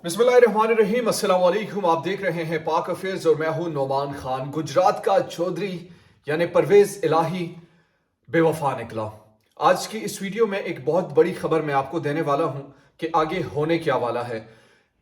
बिस्मिल्लाहिर्रहमानिर्रहीम, अस्सलाम वालेकुम। आप देख रहे हैं पाक अफेयर्स और मैं हूं नोमान खान। गुजरात का चौधरी यानी परवेज इलाही बेवफा निकला। आज की इस वीडियो में एक बहुत बड़ी खबर मैं आपको देने वाला हूं कि आगे होने क्या वाला है।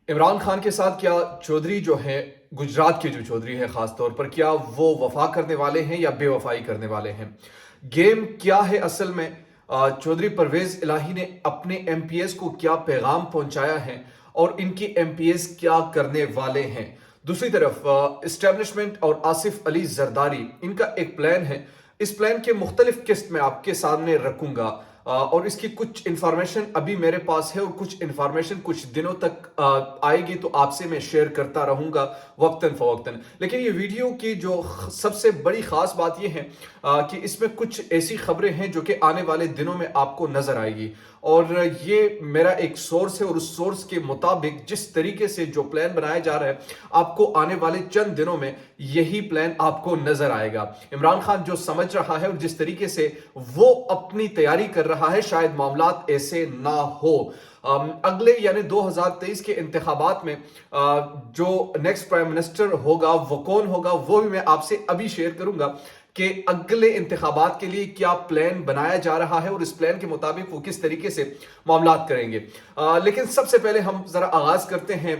इमरान खान के साथ क्या चौधरी जो है, गुजरात के जो चौधरी है खास तौर पर, क्या वो वफा करने वाले हैं या बेवफाई करने वाले हैं? गेम क्या है असल में? चौधरी परवेज इलाही ने अपने एमपीएस को क्या पैगाम पहुंचाया है और इनकी एमपीएस क्या करने वाले हैं? दूसरी तरफ इस्टेब्लिशमेंट और आसिफ अली जरदारी, इनका एक प्लान है। इस प्लान के मुख्तलिफ किस्त मैं आपके सामने रखूंगा और इसकी कुछ इंफॉर्मेशन अभी मेरे पास है और कुछ इंफॉर्मेशन कुछ दिनों तक आएगी, तो आपसे मैं शेयर करता रहूंगा वक्तन फवक्तन। लेकिन ये वीडियो की जो सबसे बड़ी खास बात ये है कि इसमें कुछ ऐसी खबरें हैं जो कि आने वाले दिनों में आपको नजर आएगी और ये मेरा एक सोर्स है और उस सोर्स के मुताबिक जिस तरीके से जो प्लान बनाया जा रहा है, आपको आने वाले चंद दिनों में यही प्लान आपको नजर आएगा। इमरान खान जो समझ रहा है और जिस तरीके से वो अपनी तैयारी कर रहा है, शायद मामलात ऐसे ना हो। अगले यानी 2023 के इंतखाबात में जो नेक्स्ट प्राइम मिनिस्टर होगा वो कौन होगा, वो भी मैं आपसे अभी शेयर करूंगा कि अगले इंतखाबात के लिए क्या प्लान बनाया जा रहा है और इस प्लान के मुताबिक वो किस तरीके से मामलात करेंगे। लेकिन सबसे पहले हम जरा आगाज करते हैं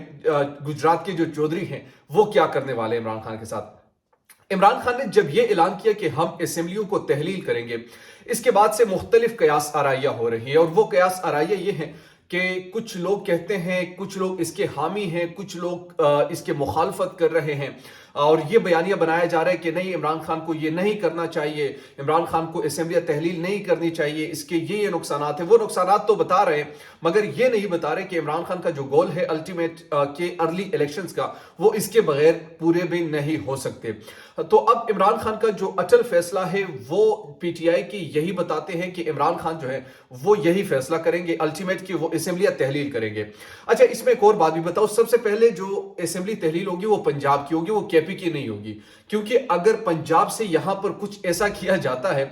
गुजरात के जो चौधरी हैं वो क्या करने वाले इमरान खान के साथ। इमरान खान ने जब यह ऐलान किया कि हम असेंबलियों को तहलील करेंगे, इसके बाद से मुख्तलिफ कयास आराइयां हो रही है और वो कयास आराइयां ये हैं कि कुछ लोग कहते हैं, कुछ लोग इसके हामी हैं, कुछ लोग इसके मुखालफत कर रहे हैं और ये बयानिया बनाया जा रहा है कि नहीं, इमरान खान को ये नहीं करना चाहिए, इमरान खान को असेंबली तहलील नहीं करनी चाहिए, इसके ये नुकसानात है। वो नुकसानात तो बता रहे हैं मगर ये नहीं बता रहे कि इमरान खान का जो गोल है अल्टीमेट के अर्ली इलेक्शंस का, वो इसके बगैर पूरे भी नहीं हो सकते। तो अब इमरान खान का जो अटल फैसला है वो पीटीआई की यही बताते हैं कि इमरान खान जो है वो यही फैसला करेंगे अल्टीमेट की वो असेंबली तहलील करेंगे। अच्छा, इसमें एक और बात भी बताओ, सबसे पहले जो असेंबली तहलील होगी वो पंजाब की होगी, वो केपी की नहीं होगी। क्योंकि अगर पंजाब से यहां पर कुछ ऐसा किया जाता है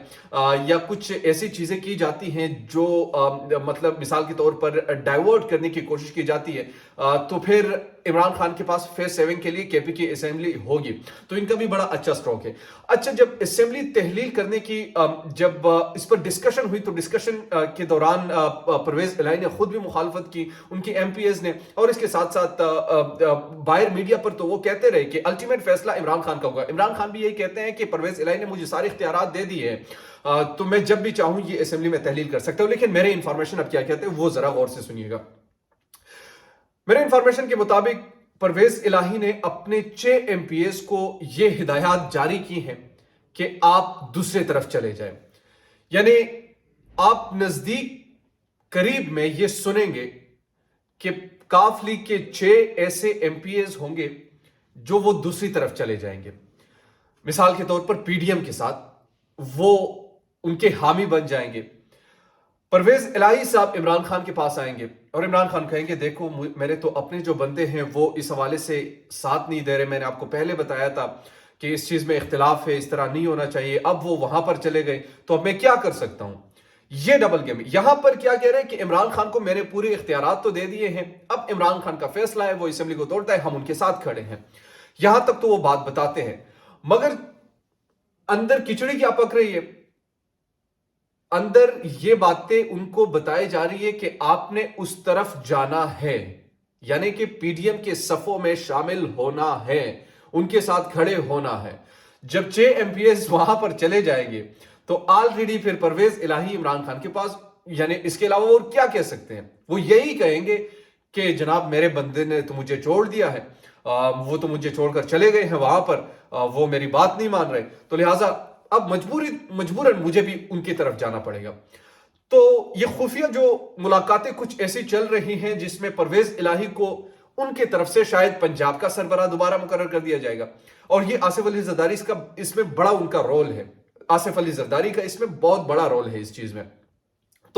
या कुछ ऐसी चीजें की जाती हैं जो मतलब मिसाल के तौर पर डाइवर्ट करने की कोशिश की जाती है, तो फिर इमरान खान के पास फेज 7 के लिए केपी की असेंबली होगी। तो इनका भी बड़ा अच्छा स्ट्रोक है। अच्छा, जब असेंबली तहलील करने की जब इस पर डिस्कशन हुई तो डिस्कशन के दौरान परवेज इलाही ने खुद भी मुखालफत की, उनकी एमपीएस ने, और इसके साथ साथ बाहर मीडिया पर तो वो कहते रहे कि अल्टीमेट फैसला इमरान खान का होगा। इमरान खान भी यही कहते हैं कि परवेज इलाही ने मुझे सारे इख्तियारात दे दिए हैं, तो मैं जब भी चाहूं ये असेंबली में तहलील कर सकता हूं। लेकिन मेरे इंफॉर्मेशन अब क्या कहते हैं वो जरा गौर से सुनिएगा। मेरे इंफॉर्मेशन के मुताबिक परवेज इलाही ने अपने 6 एमपीएस को यह हिदायत जारी की हैं कि आप दूसरे तरफ चले जाएं। यानी आप नजदीक करीब में यह सुनेंगे कि काफ लीग के 6 ऐसे एमपीएस होंगे जो वो दूसरी तरफ चले जाएंगे। मिसाल के तौर पर पीडीएम के साथ वो उनके हामी बन जाएंगे। परवेज इलाही साहब इमरान खान के पास आएंगे और इमरान खान कहेंगे, देखो मेरे तो अपने जो बंदे हैं वो इस हवाले से साथ नहीं दे रहे, मैंने आपको पहले बताया था कि इस चीज में इख्तिलाफ है, इस तरह नहीं होना चाहिए। अब वो वहां पर चले गए तो अब मैं क्या कर सकता हूं? ये डबल गेम। यहां पर क्या कह रहे हैं कि इमरान खान को मैंने पूरे इख्तियारात तो दे दिए हैं, अब इमरान खान का फैसला है, वो असेंबली को तोड़ता है, हम उनके साथ खड़े हैं। यहां तक तो वो बात बताते हैं मगर अंदर खिचड़ी क्या पक रही है? अंदर ये बातें उनको बताई जा रही है कि आपने उस तरफ जाना है, यानी कि पीडीएम के सफों में शामिल होना है, उनके साथ खड़े होना है। जब 6 एमपीएस वहां पर चले जाएंगे तो ऑलरेडी फिर परवेज इलाही इमरान खान के पास, यानी इसके अलावा वो क्या कह सकते हैं? वो यही कहेंगे कि जनाब मेरे बंदे ने तो मुझे छोड़ दिया है, वो तो मुझे छोड़कर चले गए हैं वहां पर, वो मेरी बात नहीं मान रहे, तो लिहाजा अब मजबूरन मुझे भी उनकी तरफ जाना पड़ेगा। तो ये खुफिया जो मुलाकातें कुछ ऐसी चल रही हैं जिसमें परवेज इलाही को उनके तरफ से शायद पंजाब का सरबराह दोबारा मुकर्रर कर दिया जाएगा और ये आसिफ अली जरदारी का इसमें बड़ा उनका रोल है। आसिफ अली जरदारी का इसमें बहुत बड़ा रोल है इस चीज में।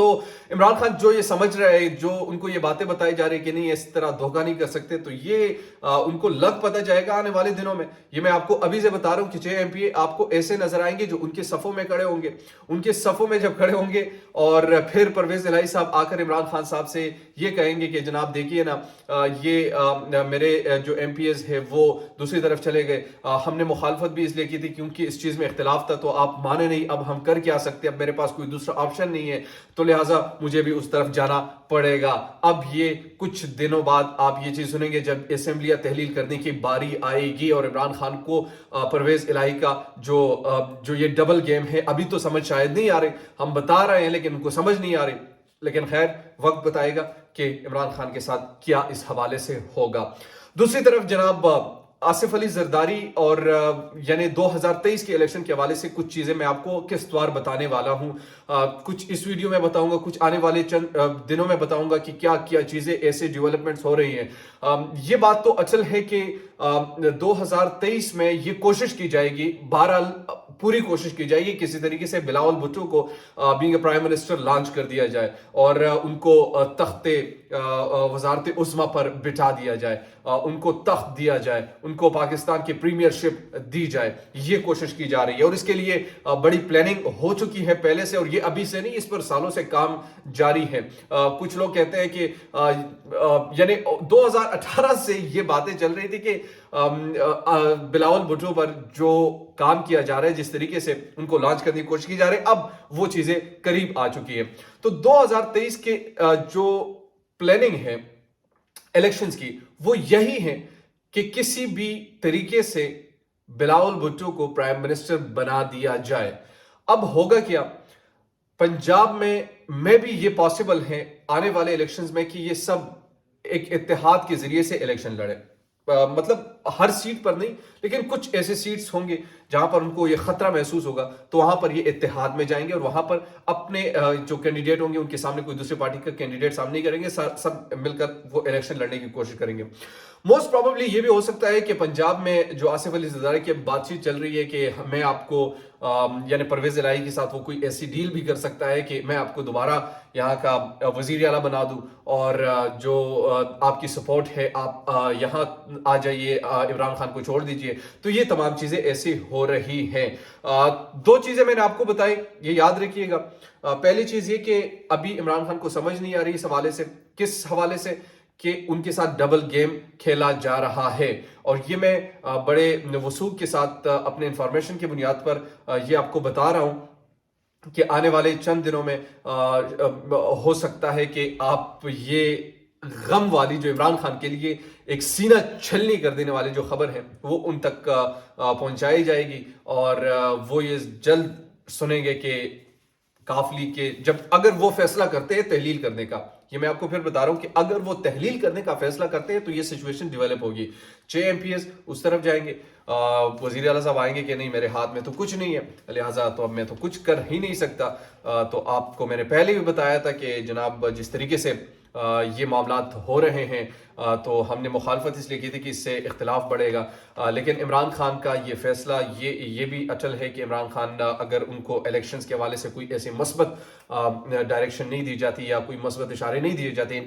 तो इमरान खान जो ये समझ रहे हैं, जो उनको ये बातें बताई जा रही है कि नहीं इस तरह धोखा नहीं कर सकते, तो ये उनको लग पता जाएगा आने वाले दिनों में। ये मैं आपको अभी से बता रहा हूं कि JMPA आपको ऐसे नजर आएंगे जो उनके सफों में खड़े होंगे। उनके सफों में जब खड़े होंगे और फिर परवेज इलाही साहब आकर इमरान खान साहब से ये कहेंगे कि जनाब देखिए ना, ये मेरे जो MPs है वो दूसरी तरफ चले गए, हमने मुखालफत भी इसलिए की थी क्योंकि इस चीज में इख्तिलाफ था, तो आप माने नहीं, अब हम कर क्या सकते, अब मेरे पास कोई दूसरा ऑप्शन नहीं है, तो लिहाजा मुझे भी उस तरफ जाना पड़ेगा। अब ये कुछ दिनों बाद आप ये चीज सुनेंगे जब असेंबली तहलील करने की बारी आएगी और इमरान खान को परवेज इलाही का जो ये डबल गेम है, अभी तो समझ शायद नहीं आ रही, हम बता रहे हैं लेकिन उनको समझ नहीं आ रही, लेकिन खैर वक्त बताएगा कि इमरान खान के साथ क्या इस हवाले से होगा। दूसरी तरफ जनाब आसिफ अली जरदारी और यानी 2023 के इलेक्शन के हवाले से कुछ चीजें मैं आपको किस्तवार बताने वाला हूं। कुछ इस वीडियो में बताऊंगा, कुछ आने वाले चंद दिनों में बताऊंगा कि क्या क्या चीजें ऐसे डेवलपमेंट्स हो रही हैं। ये बात तो अचल है कि 2023 में ये कोशिश की जाएगी, बहरहाल पूरी कोशिश की जाएगी किसी तरीके से बिलावल भुट्टो को being a prime minister launch कर दिया जाए और उनको तख्ते वजारत उस्मा पर बिठा दिया जाए, उनको तख्त दिया जाए, उनको पाकिस्तान की प्रीमियरशिप दी जाए। ये कोशिश की जा रही है और इसके लिए बड़ी प्लानिंग हो चुकी है पहले से, और ये अभी से नहीं, इस पर सालों से काम जारी है। कुछ लोग कहते हैं कि यानी 2018 से ये बातें चल रही थी कि बिलावल भुट्टो पर जो काम किया जा रहा है, जिस तरीके से उनको लॉन्च करने की कोशिश की जा रही है, अब वो चीजें करीब आ चुकी है। तो 2023 के जो प्लानिंग है इलेक्शंस की, वो यही है कि किसी भी तरीके से बिलावल भुट्टो को प्राइम मिनिस्टर बना दिया जाए। अब होगा क्या, पंजाब में भी ये पॉसिबल है आने वाले इलेक्शंस में कि ये सब एक इत्तेहाद के जरिए से इलेक्शन लड़े। मतलब हर सीट पर नहीं, लेकिन कुछ ऐसे सीट्स होंगे जहां पर उनको ये खतरा महसूस होगा, तो वहां पर ये इत्तेहाद में जाएंगे और वहां पर अपने जो कैंडिडेट होंगे उनके सामने कोई दूसरी पार्टी का कैंडिडेट सामने नहीं करेंगे, सब मिलकर वो इलेक्शन लड़ने की कोशिश करेंगे। मोस्ट प्रोबेबली ये भी हो सकता है कि पंजाब में जो आसिफ अली जरदारी की बातचीत चल रही है कि मैं आपको यानी परवेज इलाही के साथ वो कोई ऐसी डील भी कर सकता है कि मैं आपको दोबारा यहाँ का वजीर आला बना दूं और जो आपकी सपोर्ट है आप यहाँ आ जाइए, इमरान खान को छोड़ दीजिए। तो ये तमाम चीजें ऐसी हो रही हैं। दो चीजें मैंने आपको बताई, ये याद रखिएगा। पहली चीज ये कि अभी इमरान खान को समझ नहीं आ रही इस हवाले से, किस हवाले से कि उनके साथ डबल गेम खेला जा रहा है, और ये मैं बड़े वसूख के साथ अपने इंफॉर्मेशन की बुनियाद पर ये आपको बता रहा हूं कि आने वाले चंद दिनों में हो सकता है कि आप ये गम वाली जो इमरान खान के लिए एक सीना छलनी कर देने वाली जो खबर है वो उन तक पहुंचाई जाएगी और वो ये जल्द सुनेंगे कि काफली के जब अगर वो फैसला करते हैं तहलील करने का, ये मैं आपको फिर बता रहा हूं कि अगर वो तहलील करने का फैसला करते हैं तो ये सिचुएशन डेवलप होगी। 6 MPs उस तरफ जाएंगे, वजीर आला साहब आएंगे कि नहीं मेरे हाथ में तो कुछ नहीं है, लिहाजा तो अब मैं तो कुछ कर ही नहीं सकता। तो आपको मैंने पहले भी बताया था कि जनाब जिस तरीके से ये मामलात हो रहे हैं तो हमने मुखालफत इसलिए की थी कि इससे इख्तिलाफ बढ़ेगा, लेकिन इमरान खान का ये फैसला ये भी अटल है कि इमरान खान अगर उनको इलेक्शंस के हवाले से कोई ऐसी मस्बत डायरेक्शन नहीं दी जाती या कोई मस्बत इशारे नहीं दिए जाते,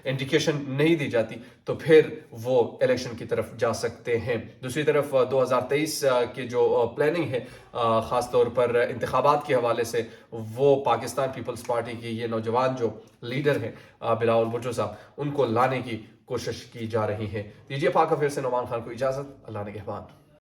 इंडिकेशन नहीं दी जाती, तो फिर वो इलेक्शन की तरफ जा सकते हैं। दूसरी तरफ 2023 के जो प्लानिंग है ख़ास तौर पर इंतखाबात के हवाले से, वो पाकिस्तान पीपल्स पार्टी की ये नौजवान जो लीडर हैं बिलावल भुट्टो साहब, उनको लाने की कोशिश की जा रही है। दीजिए पाक फिर से नौमान खान को इजाज़त, अल्लाह ने कहबान।